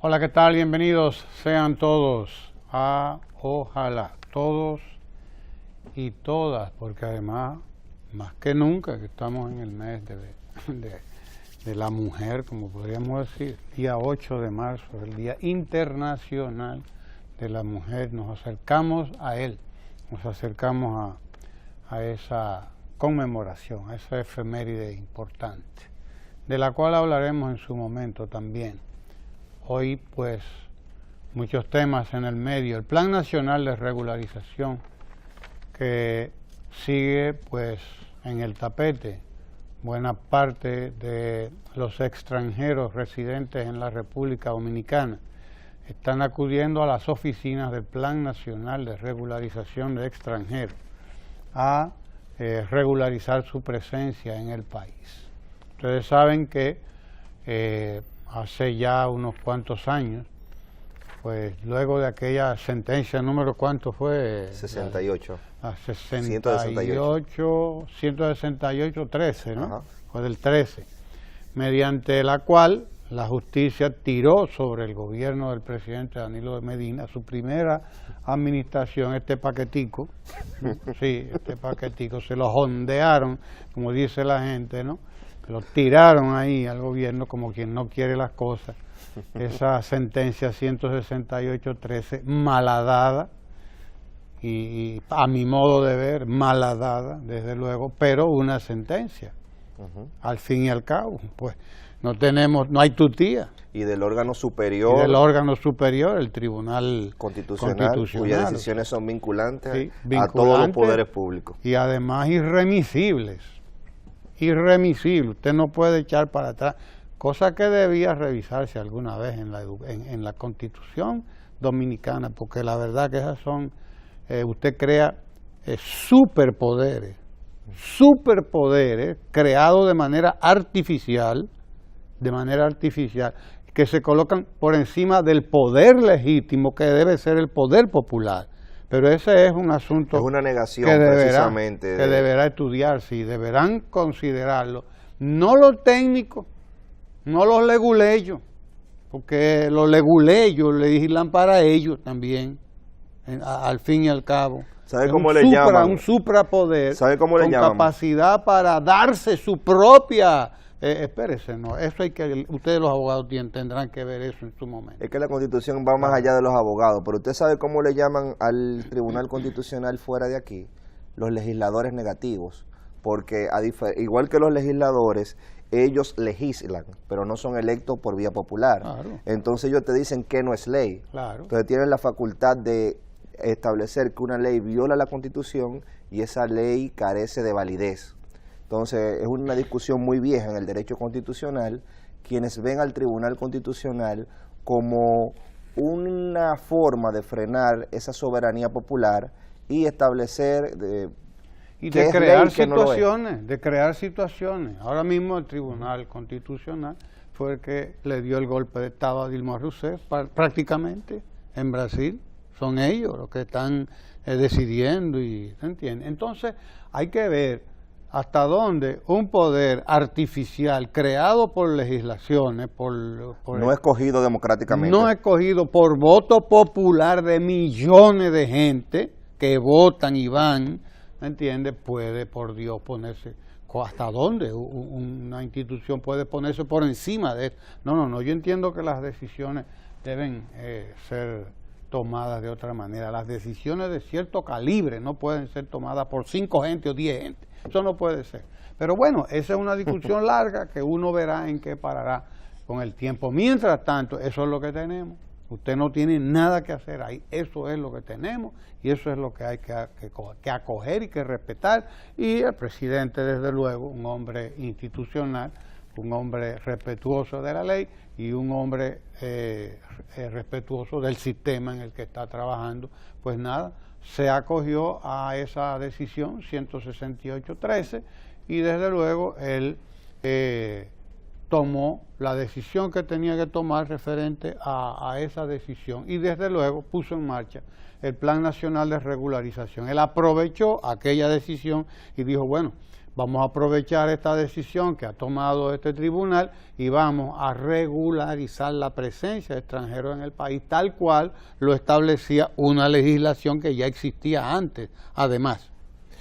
Hola, ¿qué tal? Bienvenidos sean todos a Ojalá, todos y todas, porque además, más que nunca, que estamos en el mes de la mujer, como podríamos decir, día 8 de marzo, el Día Internacional de la Mujer, nos acercamos a él, nos acercamos a esa conmemoración, a esa efeméride importante, de la cual hablaremos en su momento también. Hoy, pues, muchos temas en el medio. El Plan Nacional de Regularización, que sigue, pues, en el tapete. Buena parte de los extranjeros residentes en la República Dominicana están acudiendo a las oficinas del Plan Nacional de Regularización de Extranjeros a regularizar su presencia en el país. Ustedes saben que hace ya unos cuantos años, pues luego de aquella sentencia número, ¿cuánto fue? 68. 168-13, ¿no? Ajá. Fue del 13, mediante la cual la justicia tiró sobre el gobierno del presidente Danilo de Medina, su primera administración, este paquetico, sí, este paquetico, se lo jondearon, como dice la gente, ¿no? Lo tiraron ahí al gobierno como quien no quiere las cosas. Esa sentencia 168-13, malhadada, y a mi modo de ver, malhadada, desde luego, pero una sentencia. Al fin y al cabo, pues no hay tutía. Y del órgano superior. Y del órgano superior, el Tribunal Constitucional, cuyas decisiones son vinculantes, sí, a todos los poderes públicos. Y además irremisibles. Irremisible, usted no puede echar para atrás, cosa que debía revisarse alguna vez en la Constitución dominicana, porque la verdad que esas son, usted crea superpoderes creados de manera artificial, que se colocan por encima del poder legítimo que debe ser el poder popular. Pero ese es un asunto, es una negación que precisamente deberá estudiarse y deberán considerarlo, no los técnicos, no los leguleyos, porque los leguleyos legislan para ellos también, al fin y al cabo. ¿Sabe cómo le llaman? Un suprapoder. ¿Sabe cómo le llaman? Con capacidad para darse su propia... espérese, no, eso hay que, ustedes los abogados tendrán que ver eso en su momento. Es que la Constitución va más allá de los abogados, pero usted sabe cómo le llaman al Tribunal Constitucional fuera de aquí, los legisladores negativos, porque igual que los legisladores, ellos legislan, pero no son electos por vía popular. Claro. Entonces ellos te dicen que no es ley. Claro. Entonces tienen la facultad de establecer que una ley viola la Constitución y esa ley carece de validez. Entonces, es una discusión muy vieja en el derecho constitucional, quienes ven al Tribunal Constitucional como una forma de frenar esa soberanía popular y establecer de crear situaciones. Ahora mismo el Tribunal Constitucional fue el que le dio el golpe de estado a Dilma Rousseff, prácticamente, en Brasil. Son ellos los que están decidiendo, y ¿se entiende? Entonces, hay que ver hasta dónde un poder artificial creado por legislaciones, no escogido democráticamente, no escogido por voto popular de millones de gente que votan y van, ¿me entiende? Puede, por Dios, ponerse, ¿hasta dónde una institución puede ponerse por encima de esto? No, yo entiendo que las decisiones deben ser tomadas de otra manera. Las decisiones de cierto calibre no pueden ser tomadas por 5 gente o 10 gente. Eso no puede ser. Pero bueno, esa es una discusión larga que uno verá en qué parará con el tiempo. Mientras tanto, eso es lo que tenemos. Usted no tiene nada que hacer ahí. Eso es lo que tenemos y eso es lo que hay que acoger y que respetar. Y el presidente, desde luego, un hombre institucional, un hombre respetuoso de la ley y un hombre respetuoso del sistema en el que está trabajando, pues nada, se acogió a esa decisión 168-13 y desde luego él tomó la decisión que tenía que tomar referente a esa decisión y desde luego puso en marcha el Plan Nacional de Regularización. Él aprovechó aquella decisión y dijo, bueno, vamos a aprovechar esta decisión que ha tomado este tribunal y vamos a regularizar la presencia de extranjeros en el país, tal cual lo establecía una legislación que ya existía antes, además,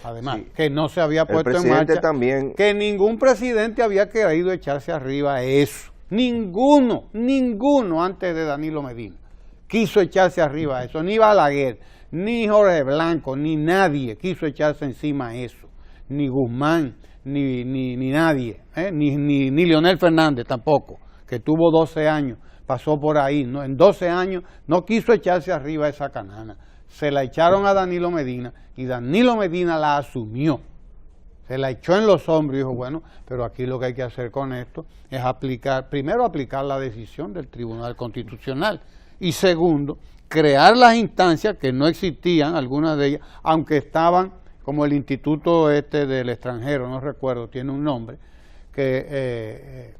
sí, que no se había puesto en marcha, también, que ningún presidente había querido echarse arriba a eso, ninguno antes de Danilo Medina quiso echarse arriba a eso, ni Balaguer, ni Jorge Blanco, ni nadie quiso echarse encima a eso, ni Guzmán, ni nadie, ni Leonel Fernández tampoco, que tuvo 12 años, pasó por ahí, ¿no? En 12 años no quiso echarse arriba a esa canana, se la echaron a Danilo Medina y Danilo Medina la asumió, se la echó en los hombros y dijo, bueno, pero aquí lo que hay que hacer con esto es primero aplicar la decisión del Tribunal Constitucional y segundo, crear las instancias que no existían, algunas de ellas, aunque estaban, como el Instituto del Extranjero, no recuerdo, tiene un nombre, que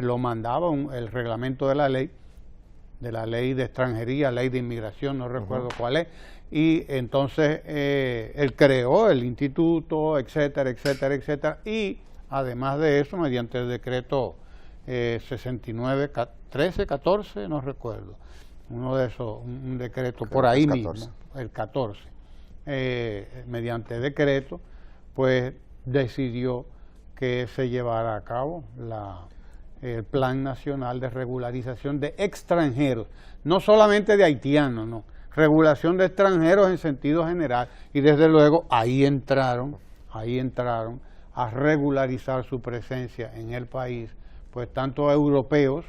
lo mandaba el reglamento de la ley de extranjería, ley de inmigración, no recuerdo cuál es, y entonces él creó el instituto, etcétera, etcétera, etcétera, y además de eso, mediante el decreto 69, 13, 14, no recuerdo, uno de esos, un decreto por ahí mismo, el 14, mediante decreto, pues decidió que se llevara a cabo el Plan Nacional de Regularización de Extranjeros, no solamente de haitianos, no, regulación de extranjeros en sentido general, y desde luego ahí entraron a regularizar su presencia en el país, pues tanto europeos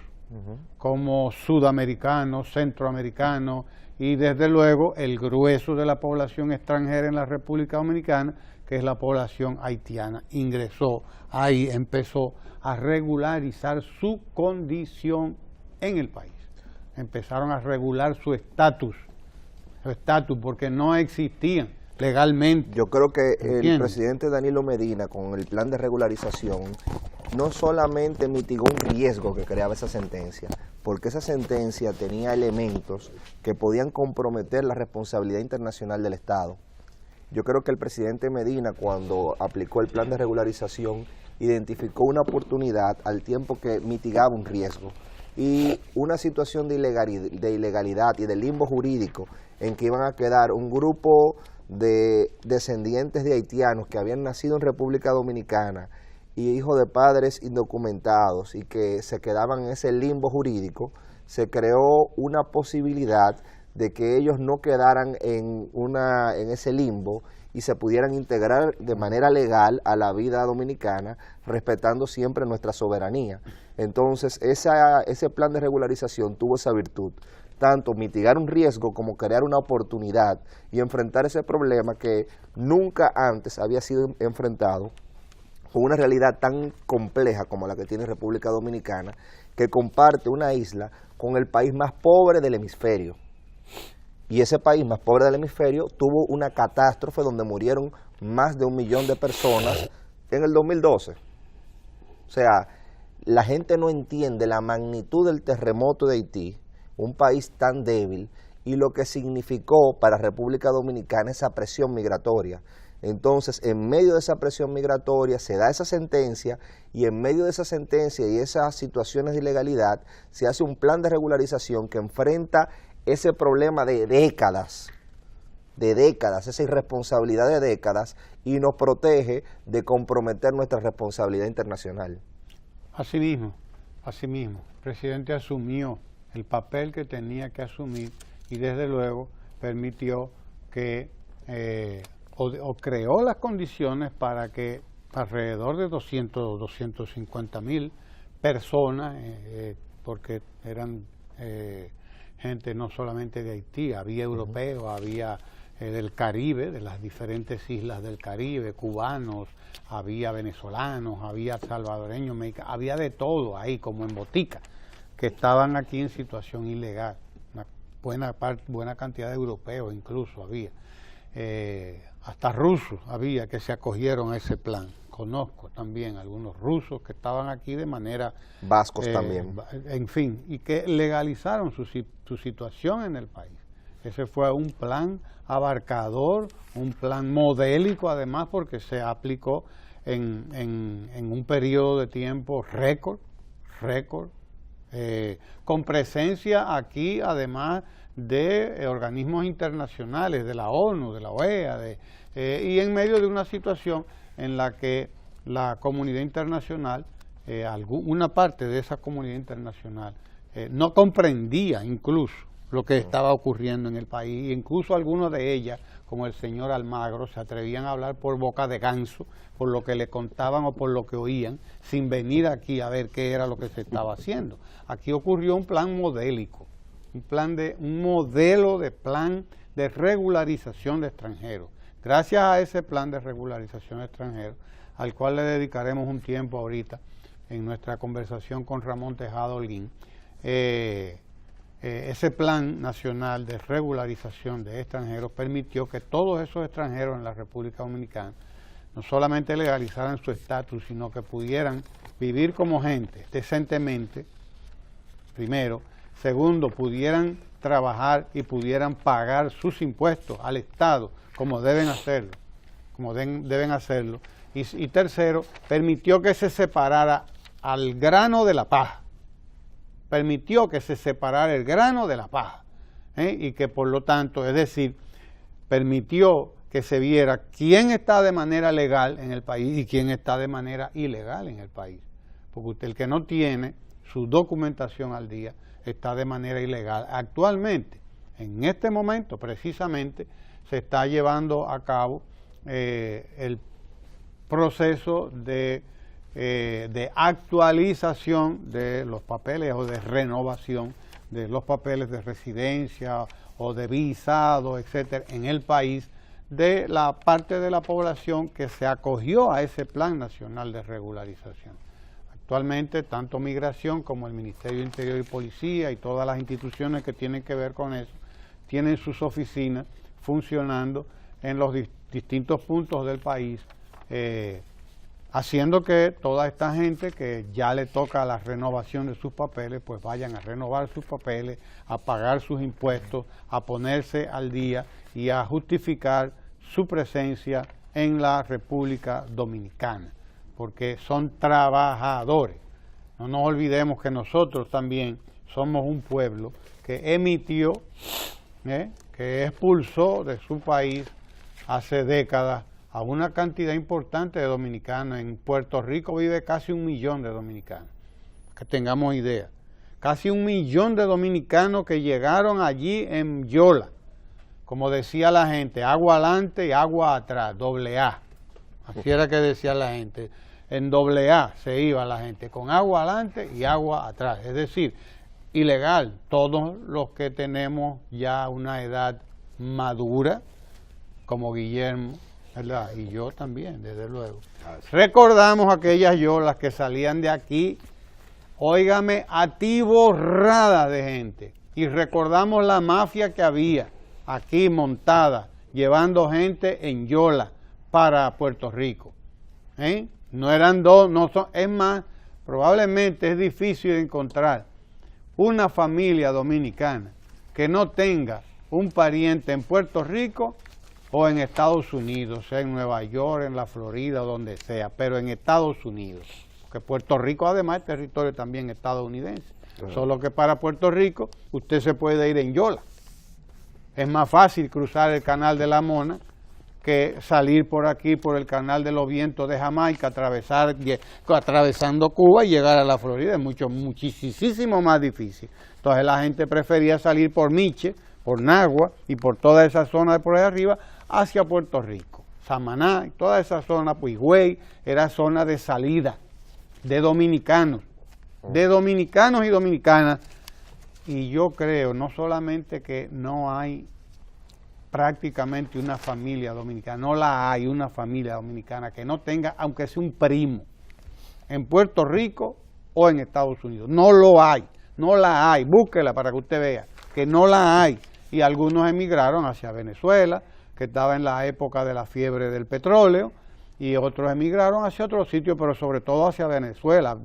como sudamericanos, centroamericanos, y desde luego el grueso de la población extranjera en la República Dominicana, que es la población haitiana, ingresó ahí, empezó a regularizar su condición en el país. Empezaron a regular su estatus, porque no existían legalmente. Yo creo que el presidente Danilo Medina, con el plan de regularización, no solamente mitigó un riesgo que creaba esa sentencia, porque esa sentencia tenía elementos que podían comprometer la responsabilidad internacional del Estado. Yo creo que el presidente Medina, cuando aplicó el plan de regularización, identificó una oportunidad al tiempo que mitigaba un riesgo y una situación de ilegalidad y de limbo jurídico en que iban a quedar un grupo de descendientes de haitianos que habían nacido en República Dominicana y hijos de padres indocumentados y que se quedaban en ese limbo jurídico. Se creó una posibilidad de que ellos no quedaran en ese limbo y se pudieran integrar de manera legal a la vida dominicana, respetando siempre nuestra soberanía. Entonces, ese plan de regularización tuvo esa virtud, tanto mitigar un riesgo como crear una oportunidad y enfrentar ese problema que nunca antes había sido enfrentado, con una realidad tan compleja como la que tiene República Dominicana, que comparte una isla con el país más pobre del hemisferio. Y ese país más pobre del hemisferio tuvo una catástrofe donde murieron más de 1 millón de personas en el 2012. O sea, la gente no entiende la magnitud del terremoto de Haití, un país tan débil, y lo que significó para República Dominicana esa presión migratoria. Entonces, en medio de esa presión migratoria se da esa sentencia, y en medio de esa sentencia y esas situaciones de ilegalidad se hace un plan de regularización que enfrenta ese problema de décadas, esa irresponsabilidad de décadas, y nos protege de comprometer nuestra responsabilidad internacional. Así mismo, el presidente asumió el papel que tenía que asumir y desde luego permitió que, o creó las condiciones para que alrededor de 250,000 personas, porque eran gente no solamente de Haití, había europeos, había del Caribe, de las diferentes islas del Caribe, cubanos, había venezolanos, había salvadoreños, mexicanos, había de todo ahí, como en botica, que estaban aquí en situación ilegal. Una buena cantidad de europeos incluso había, hasta rusos había que se acogieron a ese plan. Conozco también algunos rusos que estaban aquí de manera... Vascos también. En fin, y que legalizaron su situación en el país. Ese fue un plan abarcador, un plan modélico además, porque se aplicó en un periodo de tiempo récord, con presencia aquí además de organismos internacionales, de la ONU, de la OEA, y en medio de una situación en la que la comunidad internacional, una parte de esa comunidad internacional, no comprendía incluso lo que estaba ocurriendo en el país, incluso algunos de ellas, como el señor Almagro, se atrevían a hablar por boca de ganso, por lo que le contaban o por lo que oían, sin venir aquí a ver qué era lo que se estaba haciendo. Aquí ocurrió un plan modélico, un modelo de plan de regularización de extranjeros. Gracias a ese plan de regularización de extranjeros, al cual le dedicaremos un tiempo ahorita en nuestra conversación con Ramón Tejada Holguín, ese plan nacional de regularización de extranjeros permitió que todos esos extranjeros en la República Dominicana no solamente legalizaran su estatus, sino que pudieran vivir como gente decentemente, primero. Segundo, pudieran trabajar y pudieran pagar sus impuestos al Estado como deben hacerlo, Y tercero, permitió que se separara al grano de la paja. Permitió que se separara el grano de la paja, y que por lo tanto, es decir, permitió que se viera quién está de manera legal en el país y quién está de manera ilegal en el país. Porque usted, el que no tiene su documentación al día, está de manera ilegal. Actualmente, en este momento precisamente, se está llevando a cabo el proceso de actualización de los papeles o de renovación de los papeles de residencia o de visado, etcétera, en el país, de la parte de la población que se acogió a ese Plan Nacional de Regularización. Actualmente, tanto Migración como el Ministerio de Interior y Policía y todas las instituciones que tienen que ver con eso, tienen sus oficinas funcionando en los distintos puntos del país, haciendo que toda esta gente que ya le toca la renovación de sus papeles, pues vayan a renovar sus papeles, a pagar sus impuestos, a ponerse al día y a justificar su presencia en la República Dominicana, porque son trabajadores. No nos olvidemos que nosotros también somos un pueblo que emitió, que expulsó de su país hace décadas a una cantidad importante de dominicanos. En Puerto Rico vive casi 1 millón de dominicanos, que tengamos idea. Casi 1 millón de dominicanos que llegaron allí en Yola, como decía la gente, agua adelante y agua atrás, doble A. Así era que decía la gente. En doble A se iba la gente, con agua adelante y agua atrás. Es decir, ilegal. Todos los que tenemos ya una edad madura, como Guillermo, ¿verdad? Y yo también, desde luego. Recordamos aquellas yolas que salían de aquí, óigame, atiborradas de gente. Y recordamos la mafia que había aquí montada, llevando gente en yola para Puerto Rico. No eran dos, no son, es más, probablemente es difícil encontrar una familia dominicana que no tenga un pariente en Puerto Rico o en Estados Unidos, sea en Nueva York, en la Florida, donde sea, pero en Estados Unidos, porque Puerto Rico además es territorio también estadounidense, solo que para Puerto Rico usted se puede ir en yola. Es más fácil cruzar el Canal de la Mona que salir por aquí, por el Canal de los Vientos de Jamaica, atravesando Cuba y llegar a la Florida. Es muchísimo más difícil. Entonces la gente prefería salir por Miche, por Nagua y por toda esa zona de por ahí arriba hacia Puerto Rico. Samaná y toda esa zona, pues Higüey, era zona de salida de dominicanos y dominicanas. Y yo creo, no solamente que no hay prácticamente una familia dominicana, no la hay una familia dominicana que no tenga, aunque sea un primo, en Puerto Rico o en Estados Unidos. No lo hay, no la hay, búsquela para que usted vea que no la hay. Y algunos emigraron hacia Venezuela, que estaba en la época de la fiebre del petróleo, y otros emigraron hacia otros sitios, pero sobre todo hacia Venezuela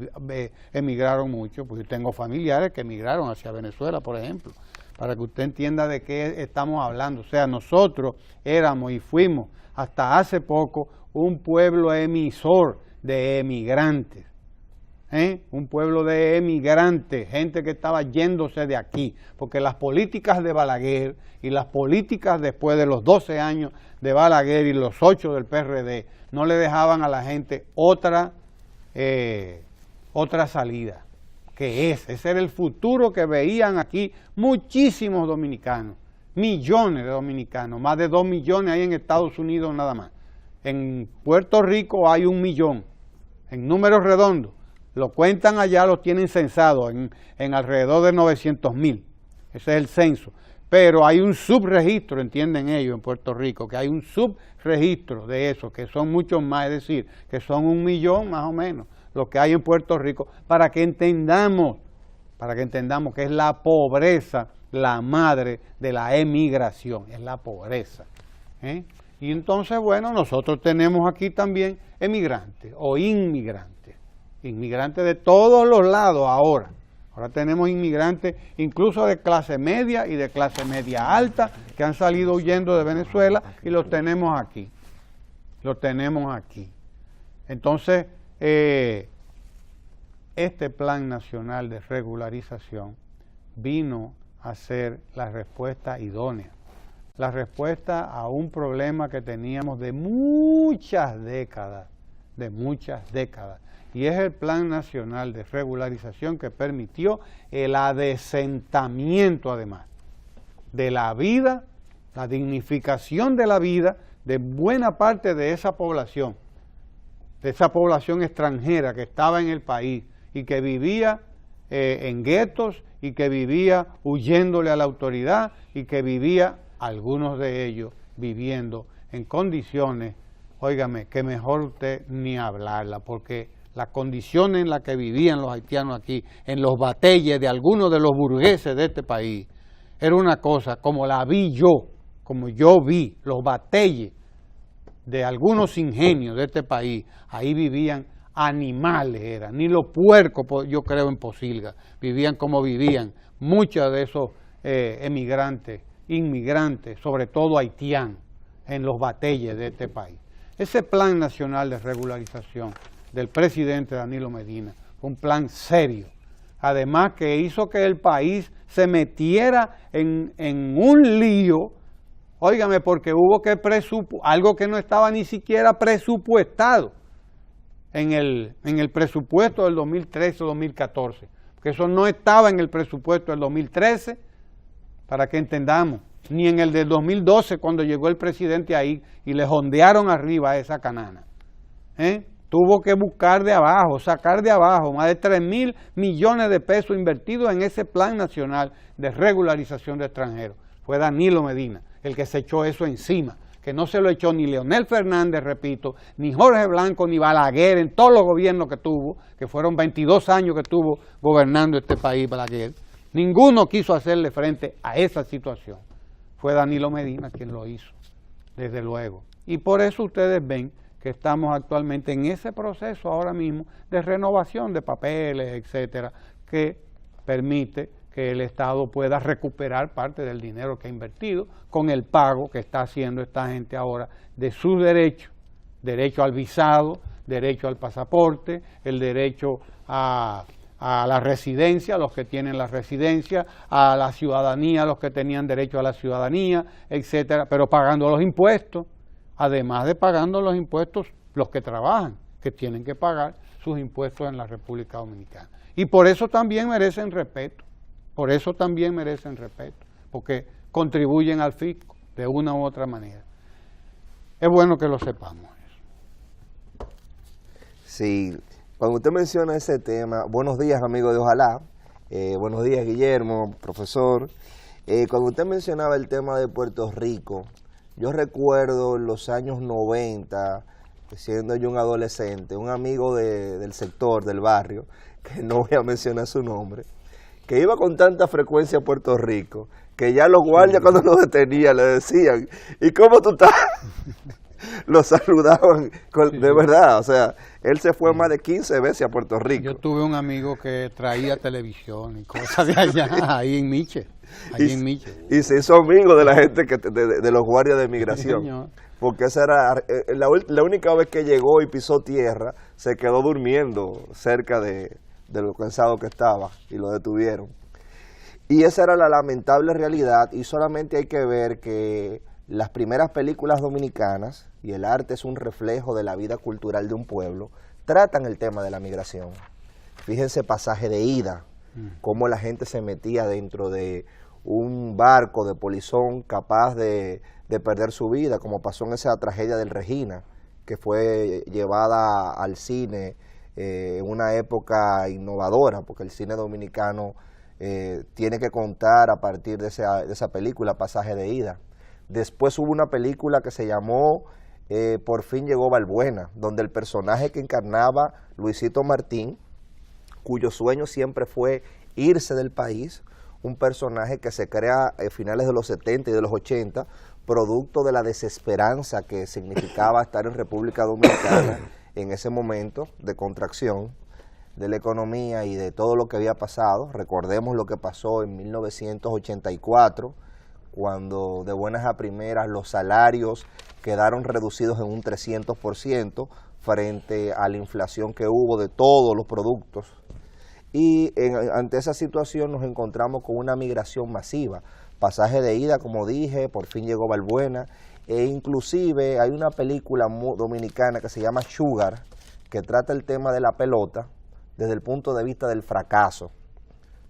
emigraron mucho, porque tengo familiares que emigraron hacia Venezuela, por ejemplo, para que usted entienda de qué estamos hablando. O sea, nosotros éramos y fuimos hasta hace poco un pueblo emisor de emigrantes. Un pueblo de emigrantes, gente que estaba yéndose de aquí, porque las políticas de Balaguer y las políticas después de los 12 años de Balaguer y los 8 del PRD no le dejaban a la gente otra salida, ese era el futuro que veían aquí muchísimos dominicanos, millones de dominicanos, más de 2 millones hay en Estados Unidos nada más. En Puerto Rico hay 1 millón, en números redondos. Lo cuentan allá, lo tienen censado en alrededor de 900,000. Ese es el censo. Pero hay un subregistro, entienden ellos en Puerto Rico, que hay un subregistro de eso, que son muchos más, es decir, que son 1 millón más o menos, lo que hay en Puerto Rico, para que entendamos que es la pobreza la madre de la emigración, es la pobreza. Y entonces, bueno, nosotros tenemos aquí también emigrantes o inmigrantes de todos los lados ahora. Ahora tenemos inmigrantes incluso de clase media y de clase media alta que han salido huyendo de Venezuela y los tenemos aquí. Entonces, este Plan Nacional de Regularización vino a ser la respuesta idónea, la respuesta a un problema que teníamos de muchas décadas, y es el Plan Nacional de Regularización que permitió el adesentamiento, además, de la vida, la dignificación de la vida de buena parte de esa población extranjera que estaba en el país y que vivía en guetos y que vivía huyéndole a la autoridad y que vivía, algunos de ellos, viviendo en condiciones, óigame, que mejor usted ni hablarla, porque las condiciones en las que vivían los haitianos aquí, en los batelles de algunos de los burgueses de este país, era una cosa como la vi yo, como yo vi los batelles de algunos ingenios de este país. Ahí vivían animales, ni los puercos, yo creo, en Posilga, vivían como vivían muchos de esos inmigrantes, sobre todo haitianos, en los batelles de este país. Ese Plan Nacional de Regularización del presidente Danilo Medina fue un plan serio, además que hizo que el país se metiera en un lío, óigame, porque hubo que algo que no estaba ni siquiera presupuestado en el presupuesto del 2013-2014, porque eso no estaba en el presupuesto del 2013, para que entendamos, ni en el del 2012 cuando llegó el presidente ahí y le jondearon arriba a esa canana. Tuvo que buscar de abajo, sacar de abajo más de 3,000 millones de pesos invertidos en ese Plan Nacional de Regularización de Extranjeros. Fue Danilo Medina el que se echó eso encima, que no se lo echó ni Leonel Fernández, repito, ni Jorge Blanco, ni Balaguer, en todos los gobiernos que tuvo, que fueron 22 años que estuvo gobernando este país Balaguer. Ninguno quiso hacerle frente a esa situación. Fue Danilo Medina quien lo hizo, desde luego. Y por eso ustedes ven que estamos actualmente en ese proceso ahora mismo de renovación de papeles, etcétera, que permite que el Estado pueda recuperar parte del dinero que ha invertido con el pago que está haciendo esta gente ahora de sus derechos, derecho al visado, derecho al pasaporte, el derecho a la residencia, los que tienen la residencia, a la ciudadanía, los que tenían derecho a la ciudadanía, etcétera, pero pagando los impuestos, además de pagando los impuestos los que trabajan, que tienen que pagar sus impuestos en la República Dominicana. Y por eso también merecen respeto, porque contribuyen al fisco de una u otra manera. Es bueno que lo sepamos eso. Sí, cuando usted menciona ese tema, buenos días amigos de Ojalá, buenos días Guillermo, profesor. Cuando usted mencionaba el tema de Puerto Rico, yo recuerdo en los años 90, siendo yo un adolescente, un amigo del sector, del barrio, que no voy a mencionar su nombre, que iba con tanta frecuencia a Puerto Rico, que ya los guardias cuando lo detenían le decían, ¿y cómo tú estás? Lo saludaban, de verdad, o sea, él se fue más de 15 veces a Puerto Rico. Yo tuve un amigo que traía televisión y cosas de allá, ahí en Miche. allí en Miche. Y se hizo amigo de la gente, de los guardias de migración. Señor. Porque esa era la única vez que llegó y pisó tierra, se quedó durmiendo cerca de lo cansado que estaba y lo detuvieron. Y esa era la lamentable realidad, y solamente hay que ver que las primeras películas dominicanas, y el arte es un reflejo de la vida cultural de un pueblo, tratan el tema de la migración. Fíjense Pasaje de Ida, cómo la gente se metía dentro de un barco de polizón capaz de perder su vida, como pasó en esa tragedia del Regina, que fue llevada al cine en una época innovadora, porque el cine dominicano tiene que contar a partir de esa película, Pasaje de Ida. Después hubo una película que se llamó Por fin llegó Balbuena, donde el personaje que encarnaba Luisito Martín, cuyo sueño siempre fue irse del país, un personaje que se crea a finales de los 70 y de los 80, producto de la desesperanza que significaba estar en República Dominicana en ese momento de contracción de la economía y de todo lo que había pasado. Recordemos lo que pasó en 1984, cuando de buenas a primeras los salarios quedaron reducidos en un 300% frente a la inflación que hubo de todos los productos. Y ante esa situación nos encontramos con una migración masiva. Pasaje de Ida, como dije, Por fin llegó Balbuena, e inclusive hay una película dominicana que se llama Sugar, que trata el tema de la pelota desde el punto de vista del fracaso.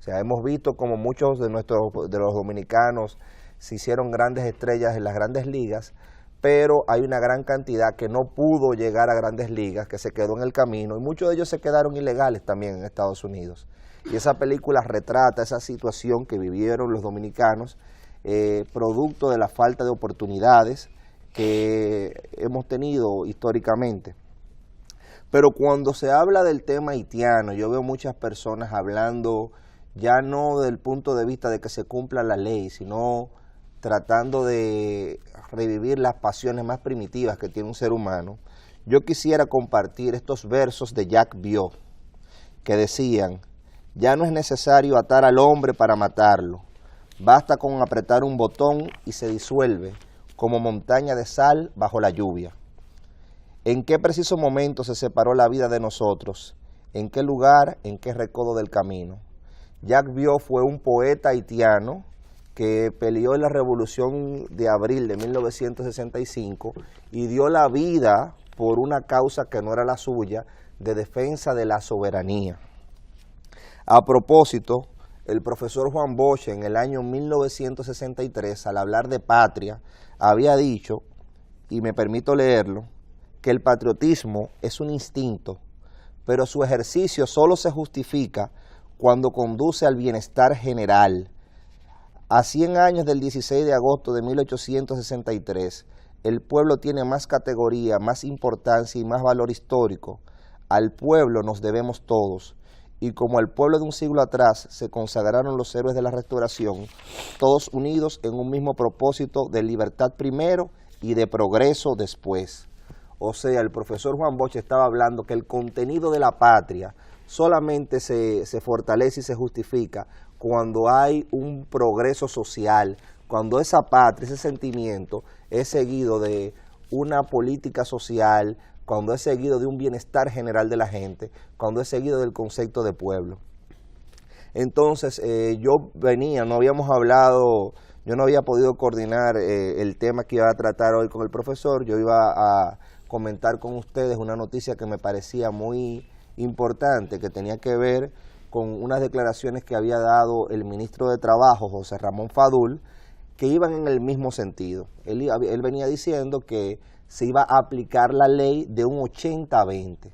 O sea, hemos visto como muchos de los dominicanos se hicieron grandes estrellas en las grandes ligas, pero hay una gran cantidad que no pudo llegar a grandes ligas, que se quedó en el camino, y muchos de ellos se quedaron ilegales también en Estados Unidos. Y esa película retrata esa situación que vivieron los dominicanos, producto de la falta de oportunidades que hemos tenido históricamente. Pero cuando se habla del tema haitiano, yo veo muchas personas hablando ya no del punto de vista de que se cumpla la ley, sino tratando de revivir las pasiones más primitivas que tiene un ser humano. Yo quisiera compartir estos versos de Jacques Vieux, que decían: ya no es necesario atar al hombre para matarlo, basta con apretar un botón y se disuelve como montaña de sal bajo la lluvia. ¿En qué preciso momento se separó la vida de nosotros? ¿En qué lugar? ¿En qué recodo del camino? Jacques Vieux fue un poeta haitiano que peleó en la Revolución de Abril de 1965 y dio la vida por una causa que no era la suya, de defensa de la soberanía. A propósito, el profesor Juan Bosch en el año 1963, al hablar de patria, había dicho, y me permito leerlo, que el patriotismo es un instinto, pero su ejercicio solo se justifica cuando conduce al bienestar general. A 100 años del 16 de agosto de 1863, el pueblo tiene más categoría, más importancia y más valor histórico. Al pueblo nos debemos todos, y como al pueblo de un siglo atrás se consagraron los héroes de la Restauración, todos unidos en un mismo propósito de libertad primero y de progreso después. O sea, el profesor Juan Bosch estaba hablando que el contenido de la patria solamente se fortalece y se justifica cuando hay un progreso social, cuando esa patria, ese sentimiento es seguido de una política social, cuando es seguido de un bienestar general de la gente, cuando es seguido del concepto de pueblo. Entonces, no habíamos hablado, yo no había podido coordinar el tema que iba a tratar hoy con el profesor. Yo iba a comentar con ustedes una noticia que me parecía muy importante, que tenía que ver con unas declaraciones que había dado el ministro de Trabajo, José Ramón Fadul, que iban en el mismo sentido. Él venía diciendo que se iba a aplicar la ley de un 80-20.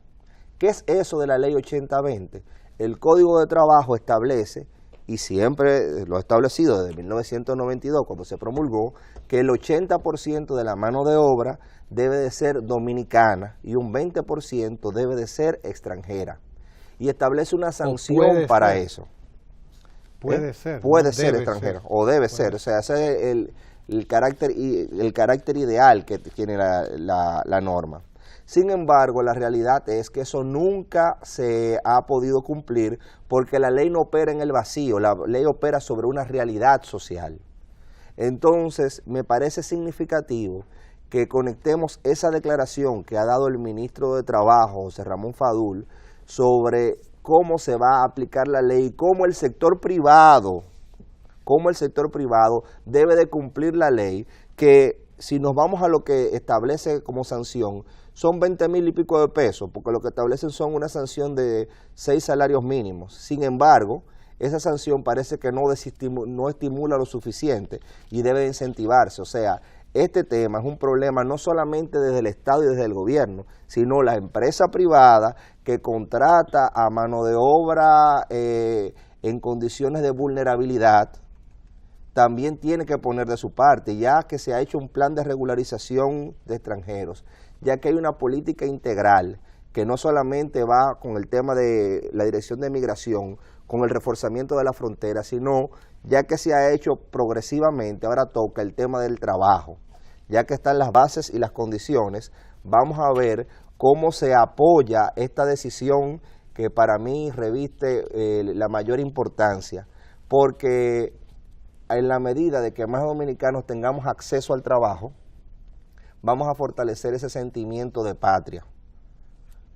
¿Qué es eso de la ley 80-20? El Código de Trabajo establece, y siempre lo ha establecido desde 1992, cuando se promulgó, que el 80% de la mano de obra debe de ser dominicana y un 20% debe de ser extranjera. Y establece una sanción para eso. Puede ser. Puede ser extranjero, o debe ser. O sea, ese es el carácter ideal que tiene la norma. Sin embargo, la realidad es que eso nunca se ha podido cumplir porque la ley no opera en el vacío, la ley opera sobre una realidad social. Entonces, me parece significativo que conectemos esa declaración que ha dado el ministro de Trabajo, José Ramón Fadul, sobre cómo se va a aplicar la ley, cómo el sector privado debe de cumplir la ley, que si nos vamos a lo que establece como sanción, son 20,000 y pico de pesos, porque lo que establecen son una sanción de 6 salarios mínimos. Sin embargo, esa sanción parece que no estimula lo suficiente y debe incentivarse. O sea, este tema es un problema no solamente desde el Estado y desde el gobierno, sino la empresa privada que contrata a mano de obra en condiciones de vulnerabilidad, también tiene que poner de su parte, ya que se ha hecho un plan de regularización de extranjeros, ya que hay una política integral que no solamente va con el tema de la Dirección de Migración, con el reforzamiento de la frontera, sino ya que se ha hecho progresivamente, ahora toca el tema del trabajo. Ya que están las bases y las condiciones, vamos a ver cómo se apoya esta decisión que para mí reviste la mayor importancia, porque en la medida de que más dominicanos tengamos acceso al trabajo, vamos a fortalecer ese sentimiento de patria,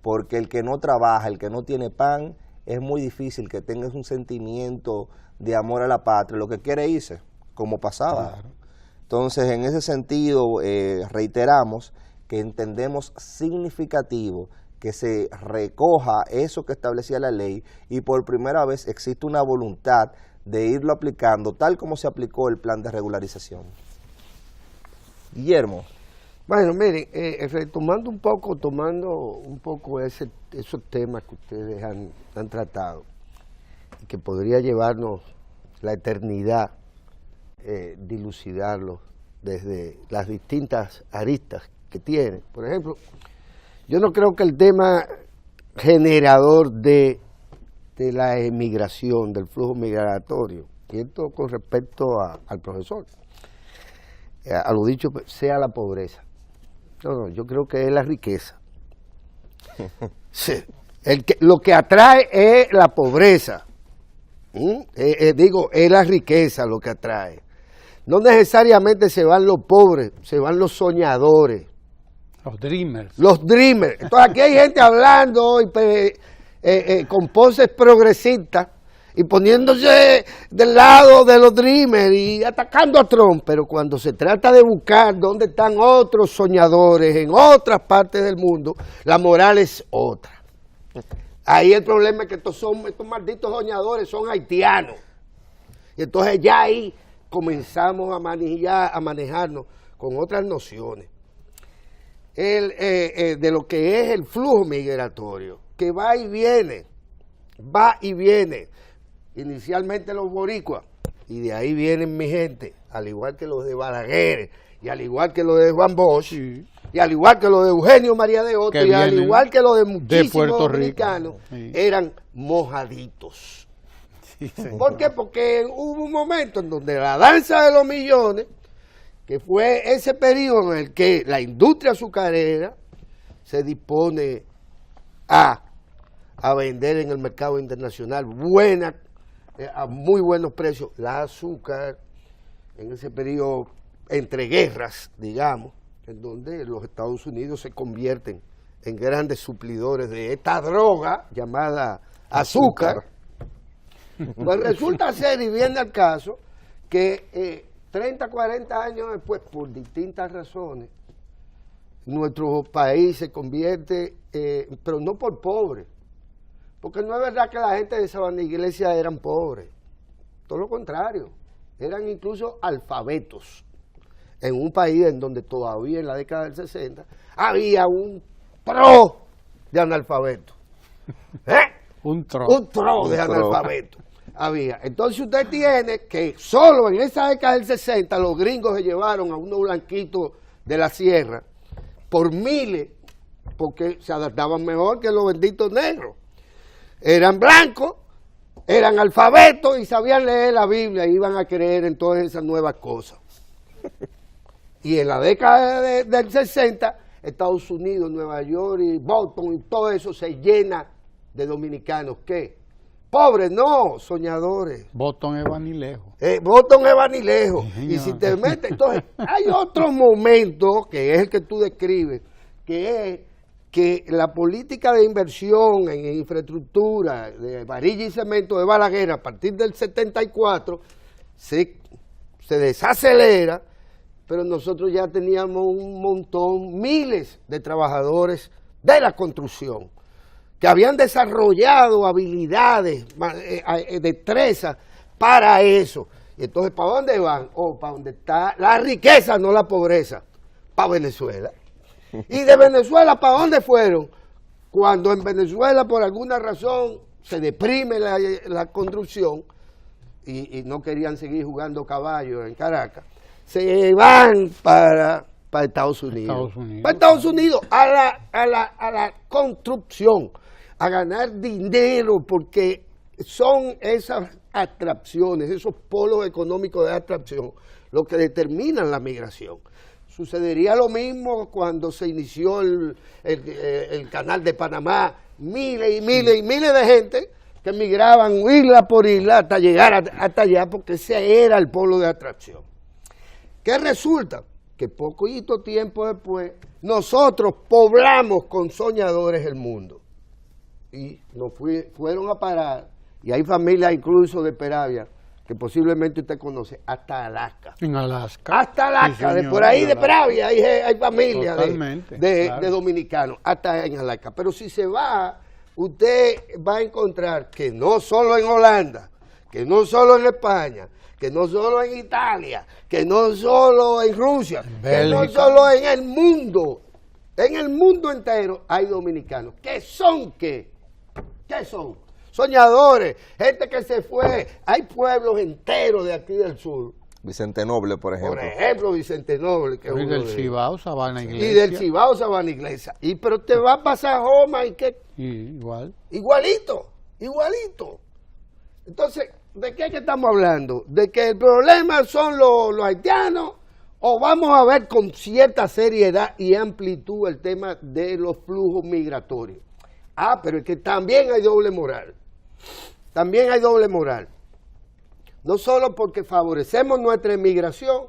porque el que no trabaja, el que no tiene pan, es muy difícil que tengas un sentimiento de amor a la patria, lo que quiere irse, como pasaba. Claro. Entonces, en ese sentido, reiteramos que entendemos significativo que se recoja eso que establecía la ley y por primera vez existe una voluntad de irlo aplicando tal como se aplicó el plan de regularización. Guillermo. Bueno, miren, tomando un poco esos temas que ustedes han tratado y que podría llevarnos la eternidad dilucidarlos desde las distintas aristas que tienen. Por ejemplo, yo no creo que el tema generador de la emigración, del flujo migratorio, y esto con respecto al profesor, a lo dicho, sea la pobreza. No, yo creo que es la riqueza. Sí. Lo que atrae es la pobreza. Es la riqueza lo que atrae. No necesariamente se van los pobres, se van los soñadores. Los dreamers. Los dreamers. Entonces aquí hay gente hablando con poses progresistas y poniéndose del lado de los dreamers y atacando a Trump. Pero cuando se trata de buscar dónde están otros soñadores en otras partes del mundo, la moral es otra. Ahí el problema es que estos malditos soñadores son haitianos. Y entonces ya ahí comenzamos a manejarnos con otras nociones. De lo que es el flujo migratorio, que va y viene. Inicialmente los boricuas, y de ahí vienen mi gente, al igual que los de Balaguer, y al igual que los de Juan Bosch, sí, y al igual que los de Eugenio María de Hota, y al igual que los de muchísimos dominicanos, sí, eran mojaditos. Sí, ¿por qué? Porque hubo un momento en donde la danza de los millones, que fue ese periodo en el que la industria azucarera se dispone a vender en el mercado internacional a muy buenos precios la azúcar, en ese periodo entre guerras, digamos, en donde los Estados Unidos se convierten en grandes suplidores de esta droga llamada azúcar. Pues resulta ser, y viene al caso, que 30, 40 años después, por distintas razones, nuestro país se convierte, pero no por pobre, porque no es verdad que la gente de Sabana Iglesia eran pobres, todo lo contrario, eran incluso alfabetos, en un país en donde todavía en la década del 60 había un tro de analfabetos. Un tro de analfabetos había. Entonces usted tiene que solo en esa década del 60 los gringos se llevaron a unos blanquitos de la sierra por miles, porque se adaptaban mejor que los benditos negros. Eran blancos, eran alfabetos y sabían leer la Biblia y iban a creer en todas esas nuevas cosas. Y en la década del 60 Estados Unidos, Nueva York y Boston y todo eso se llena de dominicanos. ¿Qué? Pobres, no, soñadores. Boston es Banilejo. Boston es Banilejo. Sí, y si te metes, entonces hay otro momento, que es el que tú describes, que es que la política de inversión en infraestructura de varilla y cemento de Balaguer a partir del 74 se desacelera, pero nosotros ya teníamos un montón, miles de trabajadores de la construcción que habían desarrollado habilidades, destrezas para eso. Y entonces, ¿para dónde van? Para donde está la riqueza, no la pobreza, para Venezuela. ¿Y de Venezuela para dónde fueron? Cuando en Venezuela por alguna razón se deprime la construcción y no querían seguir jugando caballo en Caracas, se van para Estados Unidos. Para Estados Unidos, a la construcción, a ganar dinero, porque son esas atracciones, esos polos económicos de atracción, lo que determinan la migración. Sucedería lo mismo cuando se inició el canal de Panamá, miles y miles y miles de gente que migraban isla por isla hasta llegar hasta allá, porque ese era el polo de atracción. ¿Qué resulta? Que poquito tiempo después nosotros poblamos con soñadores el mundo y nos fueron a parar, y hay familias incluso de Peravia que posiblemente usted conoce, hasta Alaska. En Alaska. Hasta Alaska, sí, de por ahí de Peravia hay familias de dominicanos, hasta en Alaska. Pero si se va, usted va a encontrar que no solo en Holanda, que no solo en España, que no solo en Italia, que no solo en Rusia, que no solo en el mundo entero hay dominicanos. ¿Qué son qué? ¿Qué son? Soñadores, gente que se fue. Hay pueblos enteros de aquí del sur. Vicente Noble, por ejemplo. Por ejemplo, Vicente Noble. Que y del Cibao, Sabana Iglesia. Y del Cibao, Sabana Iglesia. Pero te va a pasar Joma y qué. Igual. Igualito. Entonces, ¿de qué es que estamos hablando? ¿De que el problema son los haitianos? ¿O vamos a ver con cierta seriedad y amplitud el tema de los flujos migratorios? Pero es que también hay doble moral. También hay doble moral. No solo porque favorecemos nuestra inmigración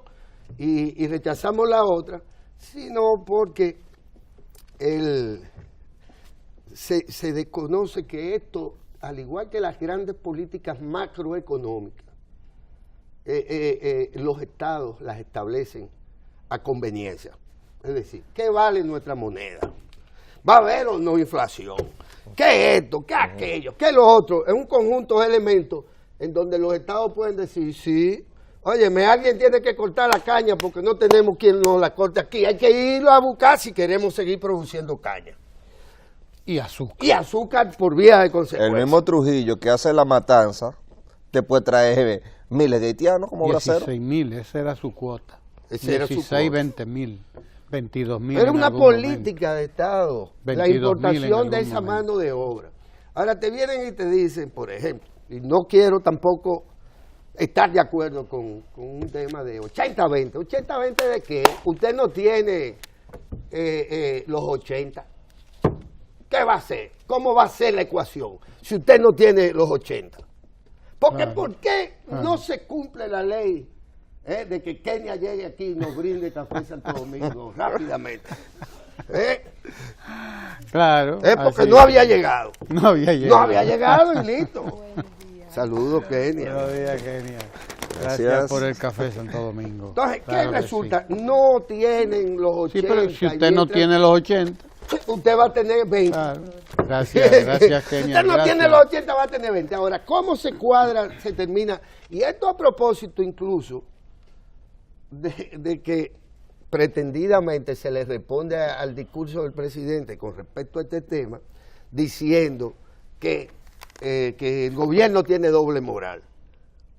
y rechazamos la otra, sino porque se desconoce que esto, al igual que las grandes políticas macroeconómicas, los estados las establecen a conveniencia. Es decir, ¿qué vale nuestra moneda? ¿Va a haber o no inflación? ¿Qué es esto? ¿Qué es aquello? ¿Qué es lo otro? Es un conjunto de elementos en donde los estados pueden decir, sí, óyeme, alguien tiene que cortar la caña porque no tenemos quien nos la corte aquí. Hay que irlo a buscar si queremos seguir produciendo caña. Y azúcar. Y azúcar por vía de consecuencia. El mismo Trujillo que hace la matanza te puede traer miles de haitianos como braceros. 16.000, esa era su cuota. 16, 20.000. 22.000. Era una política de Estado, la importación de esa mano de obra. Ahora te vienen y te dicen, por ejemplo, y no quiero tampoco estar de acuerdo con un tema de 80-20. ¿80-20 de qué? Usted no tiene los 80. ¿Qué va a hacer? ¿Cómo va a ser la ecuación si usted no tiene los 80? Porque ¿por qué no se cumple la ley? De que Kenia llegue aquí y nos brinde café Santo Domingo rápidamente. Claro. Porque no había llegado. No había llegado y listo. Saludos, Kenia. Buenos días, Kenia. Gracias por el café Santo Domingo. Entonces, ¿qué resulta? Sí. No tienen los 80. Sí, pero si usted no tiene los 80. Usted va a tener 20. Claro. Gracias, Kenia. Usted no tiene los 80, va a tener 20. Ahora, ¿cómo se cuadra, se termina? Y esto a propósito incluso de que pretendidamente se le responde al discurso del presidente con respecto a este tema, diciendo que el gobierno tiene doble moral.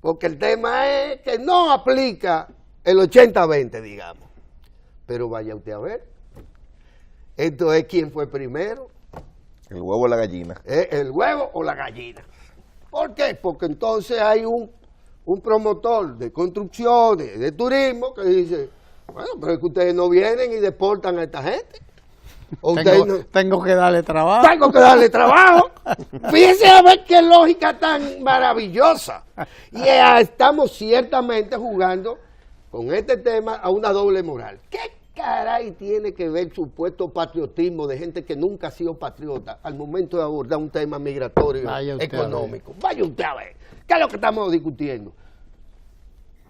Porque el tema es que no aplica el 80-20, digamos. Pero vaya usted a ver. Esto es quién fue primero. El huevo o la gallina. El huevo o la gallina. ¿Por qué? Porque entonces hay un promotor de construcciones, de turismo, que dice, bueno, pero es que ustedes no vienen y deportan a esta gente. Tengo que darle trabajo. Tengo que darle trabajo. Fíjense a ver qué lógica tan maravillosa. Y estamos ciertamente jugando con este tema a una doble moral. ¿Qué caray tiene que ver supuesto patriotismo de gente que nunca ha sido patriota al momento de abordar un tema migratorio económico? Vaya usted a ver. ¿Qué es lo que estamos discutiendo?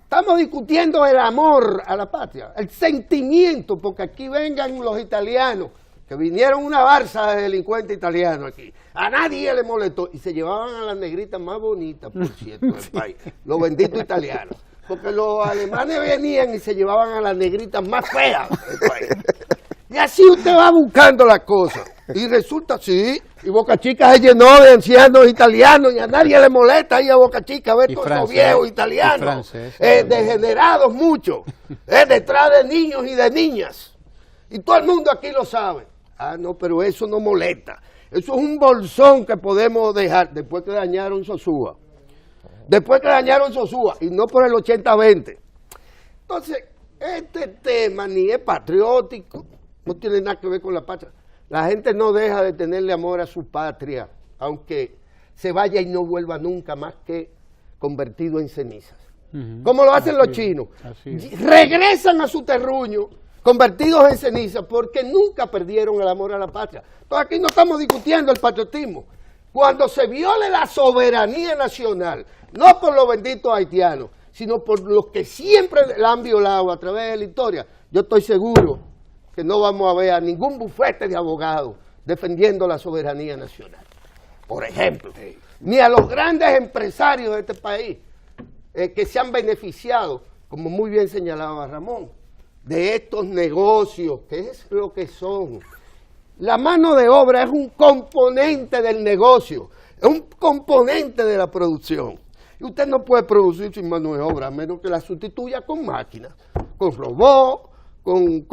Estamos discutiendo el amor a la patria, el sentimiento, porque aquí vengan los italianos, que vinieron una barza de delincuentes italianos aquí. A nadie le molestó y se llevaban a las negritas más bonitas, por cierto, del país, los benditos italianos. Porque los alemanes venían y se llevaban a las negritas más feas del país. Y así usted va buscando las cosas. Y resulta, sí, y Boca Chica se llenó de ancianos italianos y a nadie le molesta ir a Boca Chica a ver todos esos viejos italianos, degenerados muchos, detrás de niños y de niñas. Y todo el mundo aquí lo sabe. Ah, no, pero eso no molesta. Eso es un bolsón que podemos dejar después que dañaron Sosúa. Después que dañaron Sosúa, y no por el 80-20. Entonces, este tema ni es patriótico, no tiene nada que ver con la patria. La gente no deja de tenerle amor a su patria, aunque se vaya y no vuelva nunca más que convertido en cenizas. Como lo hacen los chinos. Regresan a su terruño convertidos en cenizas porque nunca perdieron el amor a la patria. Entonces aquí no estamos discutiendo el patriotismo. Cuando se viole la soberanía nacional, no por los benditos haitianos, sino por los que siempre la han violado a través de la historia, yo estoy seguro que no vamos a ver a ningún bufete de abogados defendiendo la soberanía nacional. Por ejemplo, ni a los grandes empresarios de este país que se han beneficiado, como muy bien señalaba Ramón, de estos negocios, que es lo que son. La mano de obra es un componente del negocio, es un componente de la producción. Y usted no puede producir sin mano de obra, a menos que la sustituya con máquinas, con robots, con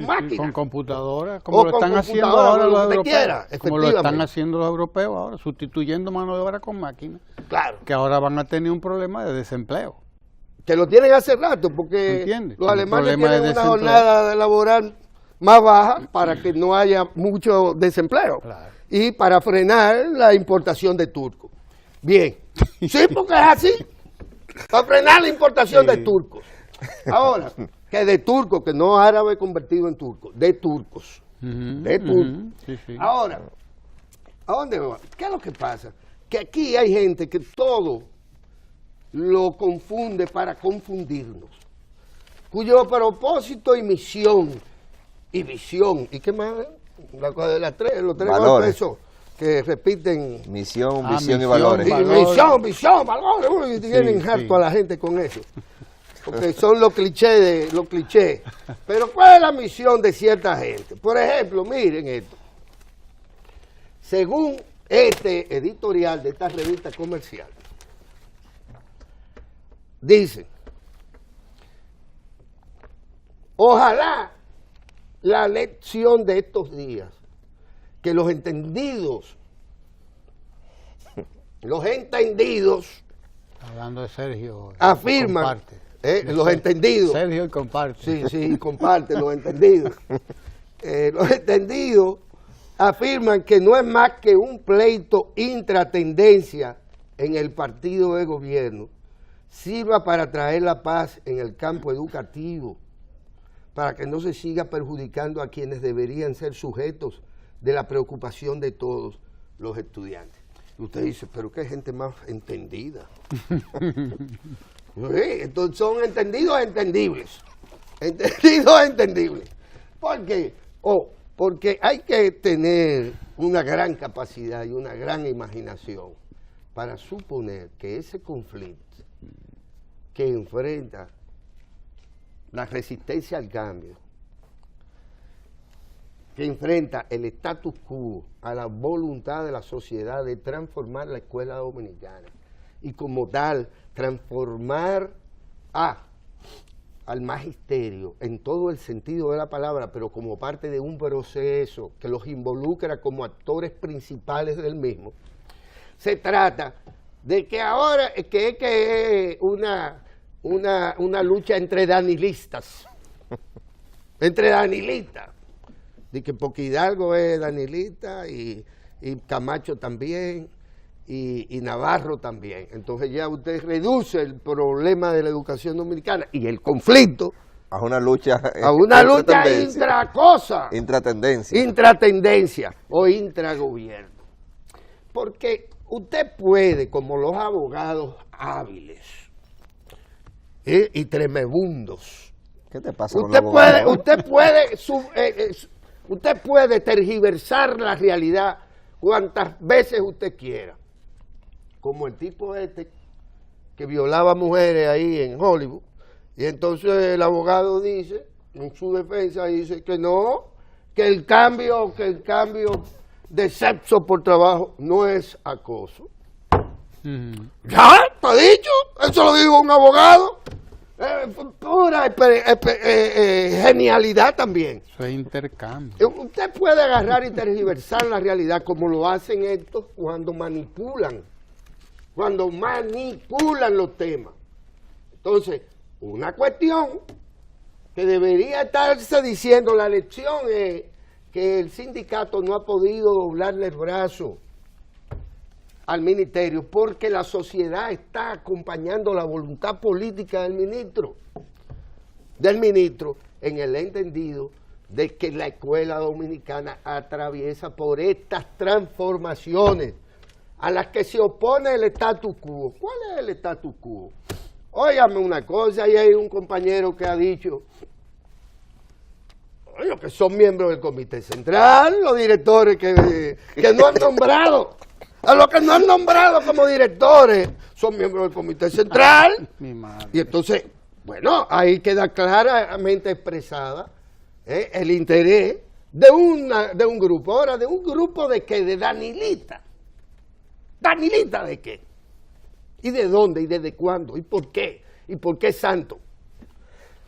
máquinas. Con computadoras, como lo están haciendo ahora los europeos. Como lo están haciendo los europeos ahora, sustituyendo mano de obra con máquinas. Claro. Que ahora van a tener un problema de desempleo. Que lo tienen hace rato, porque los alemanes tienen una jornada laboral más baja para que no haya mucho desempleo. Claro. Y para frenar la importación de turcos. Bien. Sí, porque es así. Para frenar la importación de turcos. Ahora, que de turcos, que no árabe convertido en turcos, de turcos. De turcos. Sí. Ahora, ¿a dónde va? ¿Qué es lo que pasa? Que aquí hay gente que todo lo confunde para confundirnos, cuyo propósito y misión y visión, ¿y qué más? Los tres golpes esos que repiten. Misión, visión y valores. Misión, valores. Y tienen harto a la gente con eso. Porque son los clichés. Pero ¿cuál es la misión de cierta gente? Por ejemplo, miren esto. Según este editorial de esta revista comercial, dice: ojalá la lección de estos días, que los entendidos, hablando de Sergio, afirman, los entendidos, Sergio y comparte. Sí, comparte los entendidos. Los entendidos afirman que no es más que un pleito intratendencia en el partido de gobierno, sirva para traer la paz en el campo educativo, para que no se siga perjudicando a quienes deberían ser sujetos de la preocupación de todos los estudiantes. Y usted dice, pero qué gente más entendida. Entonces son entendidos entendibles. Entendidos entendibles. ¿Por qué? Porque hay que tener una gran capacidad y una gran imaginación para suponer que ese conflicto que enfrenta la resistencia al cambio, que enfrenta el status quo a la voluntad de la sociedad de transformar la escuela dominicana y como tal transformar al magisterio en todo el sentido de la palabra, pero como parte de un proceso que los involucra como actores principales del mismo. Se trata de que ahora que es una lucha entre danilistas, de que porque Hidalgo es danilita y Camacho también y Navarro también. Entonces ya usted reduce el problema de la educación dominicana y el conflicto a una lucha intracosa, intratendencia o intragobierno. Porque usted puede, como los abogados hábiles y tremebundos, ¿qué te pasa con los abogados? Usted puede tergiversar la realidad cuantas veces usted quiera. Como el tipo que violaba mujeres ahí en Hollywood. Y entonces el abogado dice, en su defensa, dice que no, que el cambio de sexo por trabajo no es acoso. Ya, está dicho, eso lo dijo un abogado. Pura genialidad también. Eso es intercambio. Usted puede agarrar y tergiversar la realidad como lo hacen estos cuando manipulan los temas. Entonces, una cuestión que debería estarse diciendo, la lección es que el sindicato no ha podido doblarle el brazo al ministerio porque la sociedad está acompañando la voluntad política del ministro en el entendido de que la escuela dominicana atraviesa por estas transformaciones a las que se opone el status quo. ¿Cuál es el status quo? Óigame una cosa, ahí hay un compañero que ha dicho, oye, que son miembros del Comité Central, los directores que no han nombrado, a los que no han nombrado como directores, son miembros del Comité Central. Mi madre. Y entonces, bueno, ahí queda claramente expresada el interés de un grupo. Ahora, ¿de un grupo de qué? De Danilita. ¿Danilita de qué? ¿Y de dónde? ¿Y desde cuándo? ¿Y por qué? ¿Y por qué santo?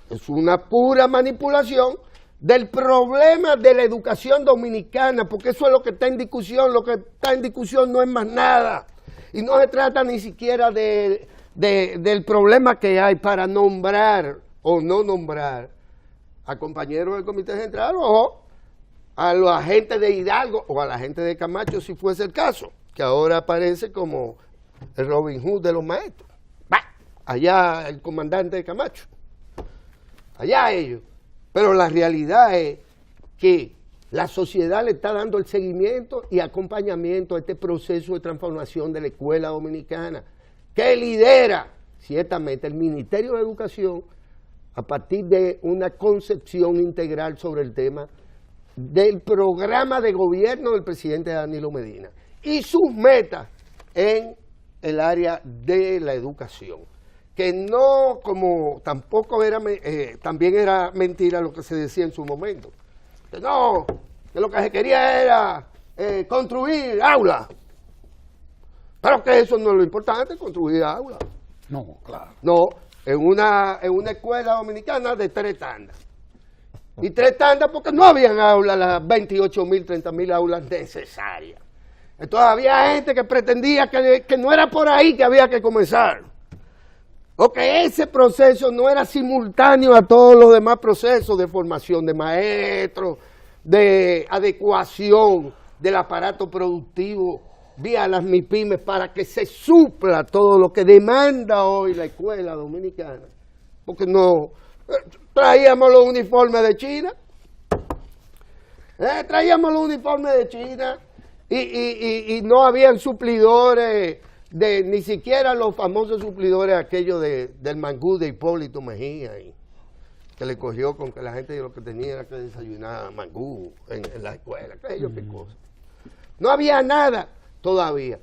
Es una pura manipulación del problema de la educación dominicana, porque eso es lo que está en discusión. Lo que está en discusión no es más nada. Y no se trata ni siquiera del problema que hay para nombrar o no nombrar a compañeros del Comité Central o a los agentes de Hidalgo o a la gente de Camacho, si fuese el caso, que ahora aparece como el Robin Hood de los maestros. Allá el comandante de Camacho. Allá ellos. Pero la realidad es que la sociedad le está dando el seguimiento y acompañamiento a este proceso de transformación de la escuela dominicana, que lidera ciertamente el Ministerio de Educación a partir de una concepción integral sobre el tema del programa de gobierno del presidente Danilo Medina y sus metas en el área de la educación, que no, como tampoco era, también era mentira lo que se decía en su momento, que no, que lo que se quería era construir aulas, pero que eso no es lo importante, construir aulas. No, claro. No, en una escuela dominicana de 3 tandas. Y 3 tandas porque no habían aulas, las 28.000, 30.000 aulas necesarias. Entonces había gente que pretendía que no era por ahí que había que comenzar. O que ese proceso no era simultáneo a todos los demás procesos de formación de maestros, de adecuación del aparato productivo vía las MIPYMES para que se supla todo lo que demanda hoy la escuela dominicana. Porque no traíamos los uniformes de China, y no habían suplidores, ni siquiera los famosos suplidores aquellos del mangú de Hipólito Mejía, que le cogió con que la gente lo que tenía era que desayunar mangú en la escuela, qué cosa. No había nada todavía,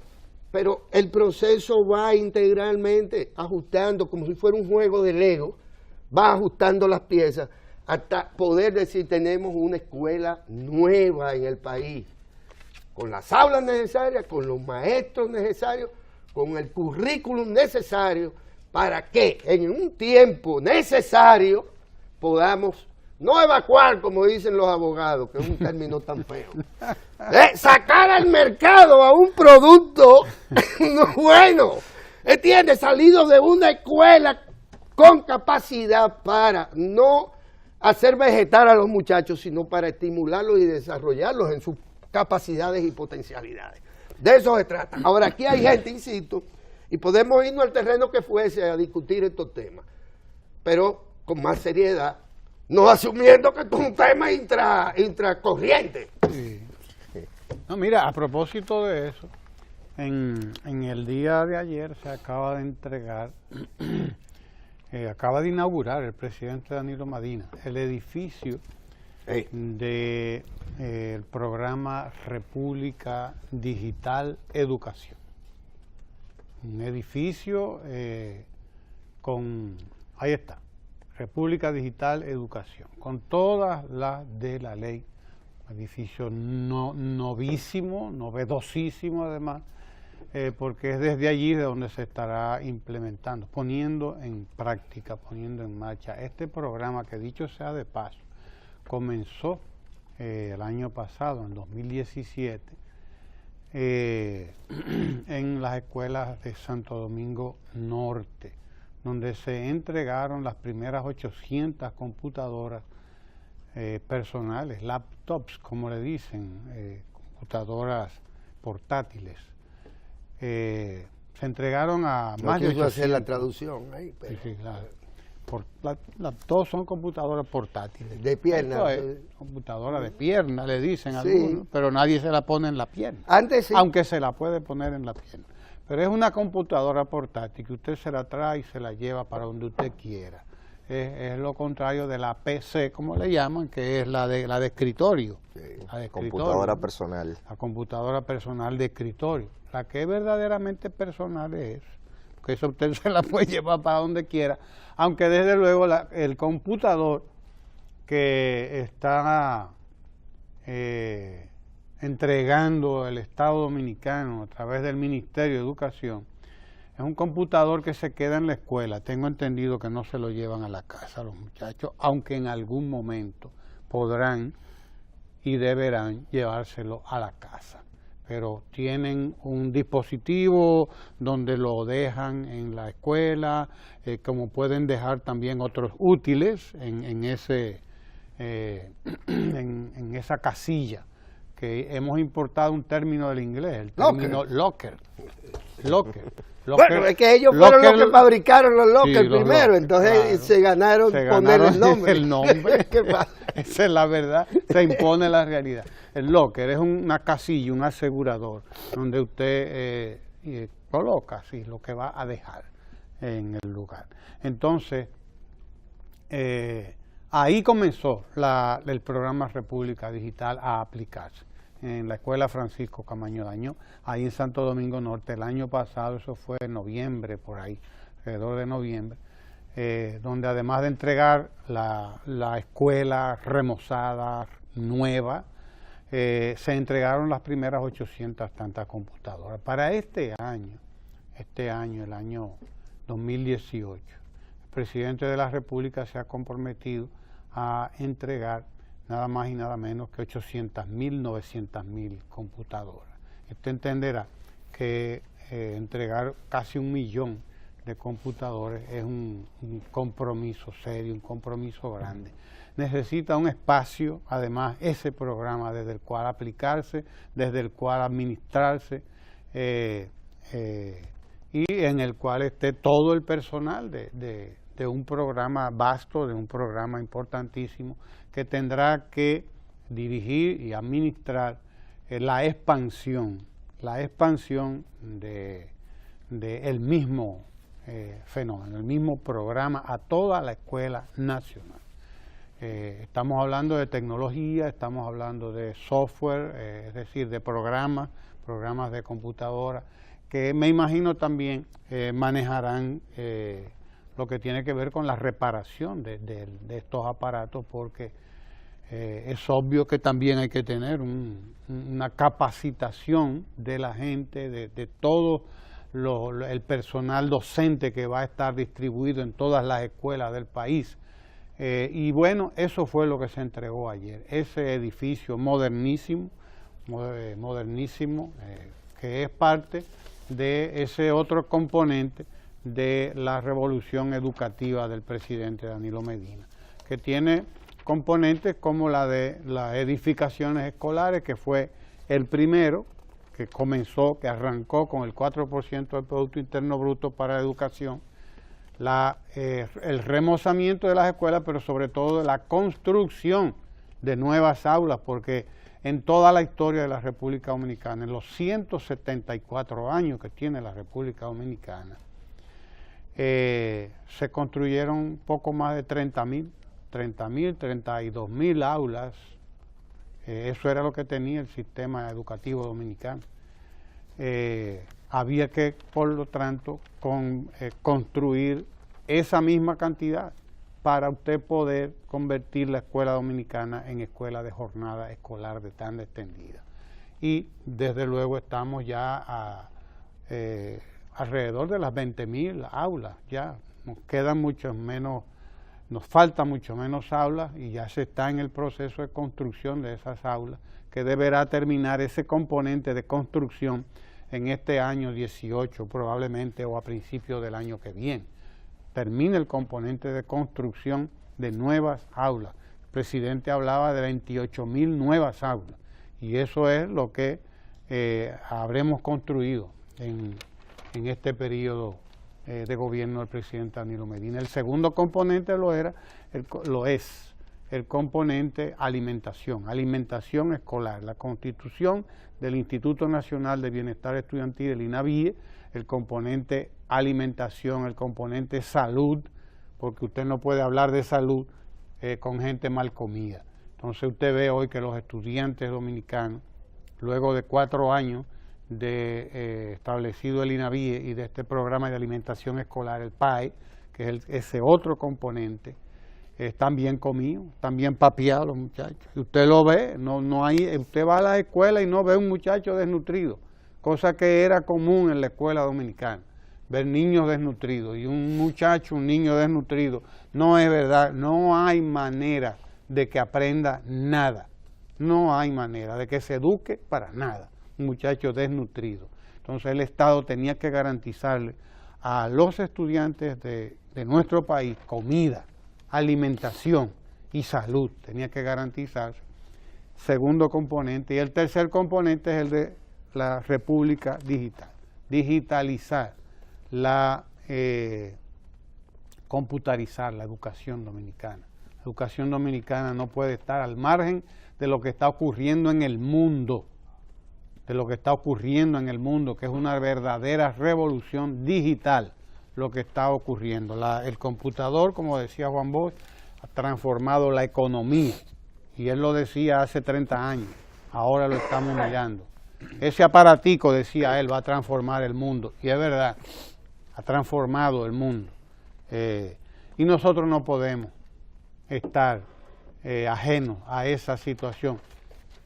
pero el proceso va integralmente ajustando, como si fuera un juego de Lego, va ajustando las piezas hasta poder decir tenemos una escuela nueva en el país, con las aulas necesarias, con los maestros necesarios, con el currículum necesario, para que en un tiempo necesario podamos no evacuar, como dicen los abogados, que es un término tan feo, sacar al mercado a un producto bueno, ¿entiendes? Salido de una escuela con capacidad para no hacer vegetar a los muchachos, sino para estimularlos y desarrollarlos en sus capacidades y potencialidades. De eso se trata. Ahora, aquí hay gente, insisto, y podemos irnos al terreno que fuese a discutir estos temas, pero con más seriedad, no asumiendo que esto es un tema intracorriente. Sí. No, mira, a propósito de eso, en el día de ayer se acaba de entregar, acaba de inaugurar el presidente Danilo Medina el edificio del programa República Digital Educación. Un edificio ahí está, República Digital Educación, con todas las de la ley. Edificio novísimo, novedosísimo además, porque es desde allí de donde se estará implementando, poniendo en práctica, poniendo en marcha este programa que, dicho sea de paso, comenzó el año pasado, en 2017, en las escuelas de Santo Domingo Norte, donde se entregaron las primeras 800 computadoras personales, laptops, como le dicen, computadoras portátiles. Se entregaron a más de 800. Hacer la traducción ahí. Pero... Sí, todos son computadoras portátiles. De pierna. Computadora de pierna, le dicen algunos, pero nadie se la pone en la pierna. Antes sí. Aunque se la puede poner en la pierna. Pero es una computadora portátil que usted se la trae y se la lleva para donde usted quiera. Es lo contrario de la PC, como le llaman, que es la de escritorio. Sí, la de computadora personal. La computadora personal de escritorio. La que es verdaderamente personal es, que eso usted se la puede llevar para donde quiera, aunque desde luego el computador que está entregando el Estado Dominicano a través del Ministerio de Educación, es un computador que se queda en la escuela. Tengo entendido que no se lo llevan a la casa los muchachos, aunque en algún momento podrán y deberán llevárselo a la casa. Pero tienen un dispositivo donde lo dejan en la escuela, como pueden dejar también otros útiles en esa casilla, que hemos importado un término del inglés, el término locker. Bueno, es que ellos fueron los que fabricaron los lockers primero, entonces claro, se ganaron poner el nombre. El nombre. Esa es la verdad, se impone la realidad. El locker es una casilla, un asegurador, donde usted coloca lo que va a dejar en el lugar. Entonces, ahí comenzó el programa República Digital a aplicarse. En la escuela Francisco Camaño Daño, ahí en Santo Domingo Norte, el año pasado, eso fue en noviembre, por ahí, alrededor de noviembre, donde además de entregar la escuela remozada, nueva, se entregaron las primeras 800 tantas computadoras. Para este año, el año 2018, el presidente de la República se ha comprometido a entregar nada más y nada menos que 800.000, 900.000 computadoras. Usted entenderá que entregar casi 1 millón de computadores es un compromiso serio, un compromiso grande. Necesita un espacio, además, ese programa desde el cual aplicarse, desde el cual administrarse, y en el cual esté todo el personal de un programa vasto, de un programa importantísimo, que tendrá que dirigir y administrar la expansión de el mismo fenómeno, el mismo programa a toda la escuela nacional. Estamos hablando de tecnología, estamos hablando de software, es decir, de programas de computadora, que me imagino también manejarán lo que tiene que ver con la reparación de estos aparatos, porque es obvio que también hay que tener una capacitación de la gente, de todo el personal docente que va a estar distribuido en todas las escuelas del país. Y bueno, eso fue lo que se entregó ayer, ese edificio modernísimo, que es parte de ese otro componente de la revolución educativa del presidente Danilo Medina, que tiene componentes como la de las edificaciones escolares, que fue el primero que comenzó, que arrancó con el 4% del Producto Interno Bruto para la educación, el remozamiento de las escuelas, pero sobre todo la construcción de nuevas aulas, porque en toda la historia de la República Dominicana, en los 174 años que tiene la República Dominicana, se construyeron poco más de 32.000 aulas. Eso era lo que tenía el sistema educativo dominicano. Había que, por lo tanto, construir esa misma cantidad para usted poder convertir la escuela dominicana en escuela de jornada escolar de tanda extendida. Y desde luego estamos ya alrededor de las 20.000 aulas, ya nos quedan mucho menos, nos falta mucho menos aulas y ya se está en el proceso de construcción de esas aulas, que deberá terminar ese componente de construcción en este año 18 probablemente, o a principios del año que viene. Termina el componente de construcción de nuevas aulas. El presidente hablaba de 28.000 nuevas aulas y eso es lo que habremos construido en este periodo de gobierno del presidente Danilo Medina. El segundo componente es el componente alimentación escolar, la constitución del Instituto Nacional de Bienestar Estudiantil, el INAVIE, el componente alimentación, el componente salud, porque usted no puede hablar de salud con gente mal comida. Entonces usted ve hoy que los estudiantes dominicanos, luego de 4 años de establecido el INAVIE y de este programa de alimentación escolar, el PAE, que es ese otro componente, están bien comidos, están bien papiados los muchachos. Y usted lo ve, usted va a la escuela y no ve un muchacho desnutrido, cosa que era común en la escuela dominicana, ver niños desnutridos. Y un niño desnutrido, no es verdad, no hay manera de que aprenda nada, no hay manera de que se eduque para nada, un muchacho desnutrido. Entonces el Estado tenía que garantizarle a los estudiantes de nuestro país comida, alimentación y salud, tenía que garantizarse. Segundo componente. Y el tercer componente es el de la República Digital. Digitalizar, computarizar la educación dominicana. La educación dominicana no puede estar al margen de lo que está ocurriendo en el mundo, que es una verdadera revolución digital lo que está ocurriendo. El computador, como decía Juan Bosch, ha transformado la economía, y él lo decía hace 30 años, ahora lo estamos mirando. Ese aparatico, decía él, va a transformar el mundo, y es verdad, ha transformado el mundo. Y nosotros no podemos estar ajenos a esa situación.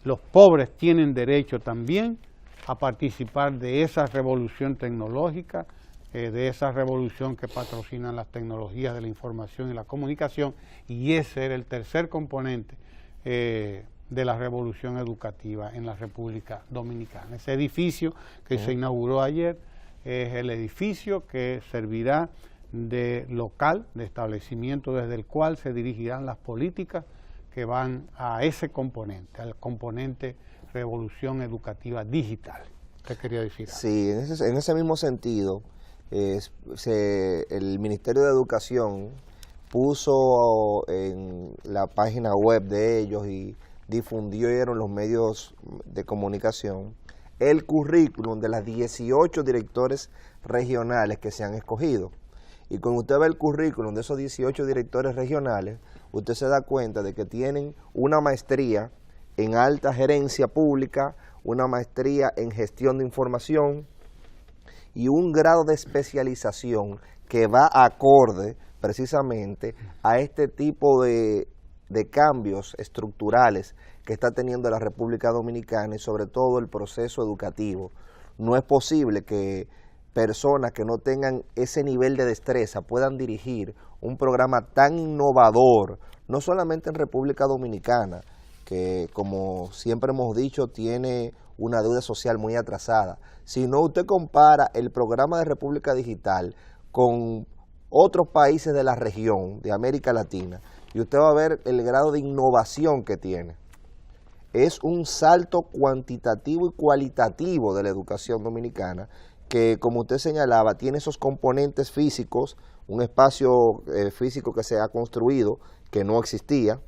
Los pobres tienen derecho también a participar de esa revolución tecnológica, de esa revolución que patrocinan las tecnologías de la información y la comunicación, y ese era el tercer componente de la revolución educativa en la República Dominicana. Ese edificio que se inauguró ayer es el edificio que servirá de local, de establecimiento desde el cual se dirigirán las políticas que van a ese componente, al componente revolución educativa digital. ¿Qué quería decir? Sí, en ese mismo sentido, el Ministerio de Educación puso en la página web de ellos y difundieron los medios de comunicación el currículum de las 18 directores regionales que se han escogido. Y cuando usted ve el currículum de esos 18 directores regionales, usted se da cuenta de que tienen una maestría en alta gerencia pública, una maestría en gestión de información y un grado de especialización que va acorde precisamente a este tipo de cambios estructurales que está teniendo la República Dominicana y sobre todo el proceso educativo. No es posible que personas que no tengan ese nivel de destreza puedan dirigir un programa tan innovador, no solamente en República Dominicana, que como siempre hemos dicho tiene una deuda social muy atrasada, sino usted compara el programa de República Digital con otros países de la región, de América Latina, y usted va a ver el grado de innovación que tiene. Es un salto cuantitativo y cualitativo de la educación dominicana que, como usted señalaba, tiene esos componentes físicos, un espacio físico que se ha construido, que no existía,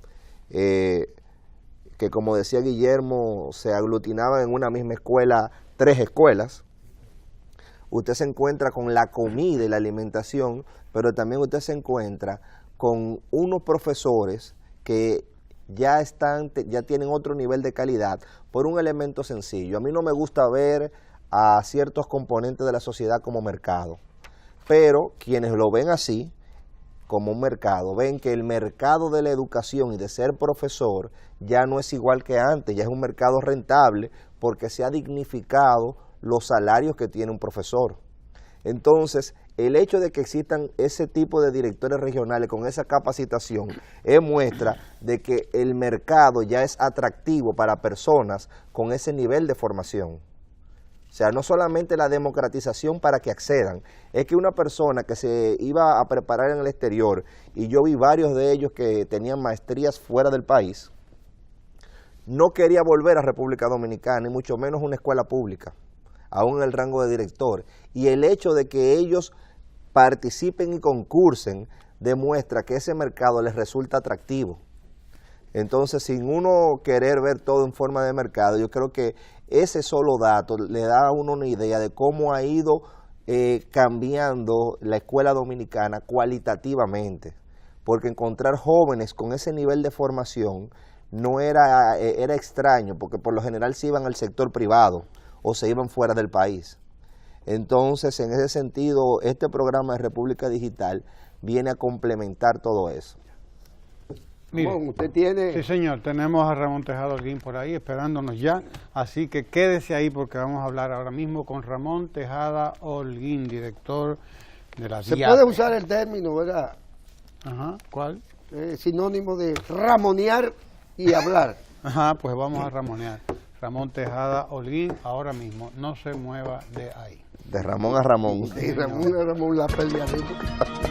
que como decía Guillermo, se aglutinaban en una misma escuela 3 escuelas. Usted se encuentra con la comida y la alimentación, pero también usted se encuentra con unos profesores que ya tienen otro nivel de calidad por un elemento sencillo. A mí no me gusta ver a ciertos componentes de la sociedad como mercado, pero quienes lo ven así, como un mercado, ven que el mercado de la educación y de ser profesor ya no es igual que antes, ya es un mercado rentable porque se ha dignificado los salarios que tiene un profesor. Entonces, el hecho de que existan ese tipo de directores regionales con esa capacitación es muestra de que el mercado ya es atractivo para personas con ese nivel de formación. O sea, no solamente la democratización para que accedan, es que una persona que se iba a preparar en el exterior, y yo vi varios de ellos que tenían maestrías fuera del país, no quería volver a República Dominicana, y mucho menos una escuela pública, aún en el rango de director. Y el hecho de que ellos participen y concursen demuestra que ese mercado les resulta atractivo. Entonces, sin uno querer ver todo en forma de mercado, yo creo que ese solo dato le da a uno una idea de cómo ha ido cambiando la escuela dominicana cualitativamente, porque encontrar jóvenes con ese nivel de formación no era extraño, porque por lo general se iban al sector privado o se iban fuera del país. Entonces, en ese sentido, este programa de República Digital viene a complementar todo eso. Mire, Bueno, usted tiene... Sí, señor, tenemos a Ramón Tejada Holguín por ahí esperándonos ya, así que quédese ahí porque vamos a hablar ahora mismo con Ramón Tejada Holguín, director de la Se DIAP. puede usar el término, ¿verdad? Ajá, ¿cuál? Sinónimo de ramonear y hablar. Ajá, pues vamos a ramonear. Ramón Tejada Holguín, ahora mismo, no se mueva de ahí. De Ramón a Ramón. Y Ramón la peleadita.